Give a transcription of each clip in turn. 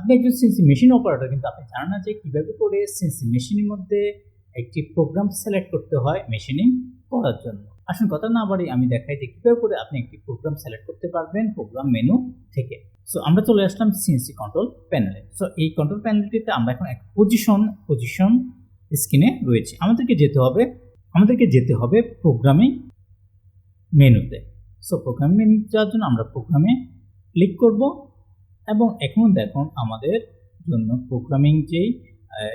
আপনি একজন CNC machine operator, কিন্তু আপনি জানেন না যে কীভাবে করে সিএনসি মেশিনের মধ্যে একটি প্রোগ্রাম সিলেক্ট করতে হয় মেশিনিং করার জন্য। আসুন কথা না বাড়িয়ে আমি দেখাই যে কীভাবে করে আপনি একটি প্রোগ্রাম সিলেক্ট করতে পারবেন প্রোগ্রাম মেনু থেকে। সো আমরা চলে আসলাম সিএনসি কন্ট্রোল প্যানেলে। সো এই কন্ট্রোল প্যানেলটিতে আমরা এখন এক পজিশন স্ক্রিনে রয়েছে। আমাদেরকে যেতে হবে প্রোগ্রামিং মেনুতে। সো প্রোগ্রামিং মেনু যাওয়ার জন্য আমরা প্রোগ্রামে ক্লিক করব এবং এখন দেখুন আমাদের জন্য প্রোগ্রামিং যেই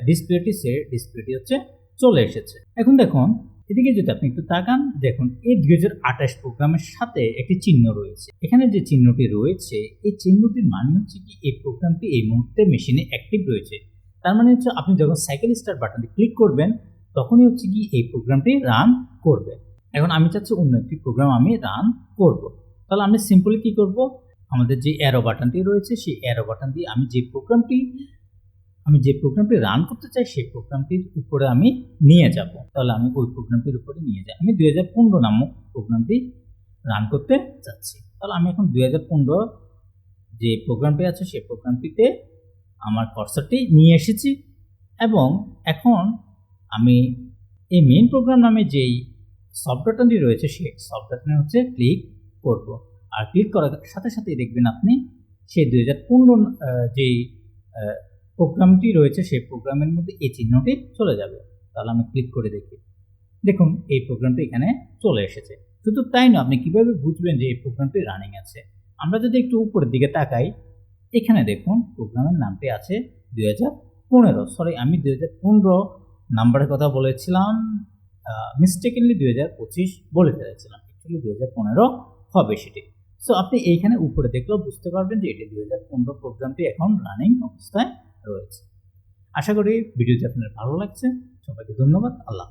ডিসপ্লেটি হচ্ছে চলে এসেছে। এখন দেখুন এদিকে যদি আপনি একটু তাকান, দেখুন এই 2028 প্রোগ্রামের সাথে একটি চিহ্ন রয়েছে। এখানে যে চিহ্নটি রয়েছে এই চিহ্নটির মানে হচ্ছে কি এই প্রোগ্রামটি এই মুহূর্তে মেশিনে অ্যাক্টিভ রয়েছে। তার মানে হচ্ছে আপনি যখন সাইকেল স্টার্ট বাটনে ক্লিক করবেন তখনই হচ্ছে কি এই প্রোগ্রামটি রান করবে। এখন আমি চাচ্ছি অন্য একটি প্রোগ্রাম আমি রান করব। তাহলে আমি সিম্পলি কি করব, আমাদের যে অ্যারো বাটনটি রয়েছে সেই অ্যারো বাটন দিয়ে আমি যে প্রোগ্রামটি রান করতে চাই সেই প্রোগ্রামটির উপরে আমি নিয়ে যাব। তাহলে আমি ওই প্রোগ্রামটির উপরে নিয়ে যাই। আমি 2015 নামক প্রোগ্রামটি রান করতে চাচ্ছি। তাহলে আমি এখন 2015 যে প্রোগ্রামটি আছে সেই প্রোগ্রামটিতে আমার কার্সারটি নিয়ে এসেছি এবং এখন আমি এই মেইন প্রোগ্রাম নামে যেই সফটওয়্যারটি রয়েছে সেই সফটওয়্যারটি হচ্ছে ক্লিক করব। আর ক্লিক করার সাথে সাথেই দেখবেন আপনি সেই 2015 যেই প্রোগ্রামটি রয়েছে সেই প্রোগ্রামের মধ্যে এই চিহ্নটি চলে যাবে। তাহলে আমি ক্লিক করে দেখি, দেখুন এই প্রোগ্রামটি এখানে চলে এসেছে। শুধু তাই না, আপনি কিভাবে বুঝবেন যে এই প্রোগ্রামটি রানিং আছে? আমরা যদি একটু উপরের দিকে তাকাই, এখানে দেখুন প্রোগ্রামের নামটি আছে 2015। সরি, আমি 2015 নাম্বারের কথা বলেছিলাম, মিস্টেকেনলি 2025 বলে ফেলেছিলাম। অ্যাকচুয়ালি 2015 হবে সেটি। সো আপনি এইখানে উপরে দেখলেও বুঝতে পারবেন যে এটি 2015 প্রোগ্রামটি এখন রানিং অবস্থায় রয়েছে। আশা করি ভিডিওটি আপনার ভালো লাগছে। সবাইকে ধন্যবাদ। আল্লাহ।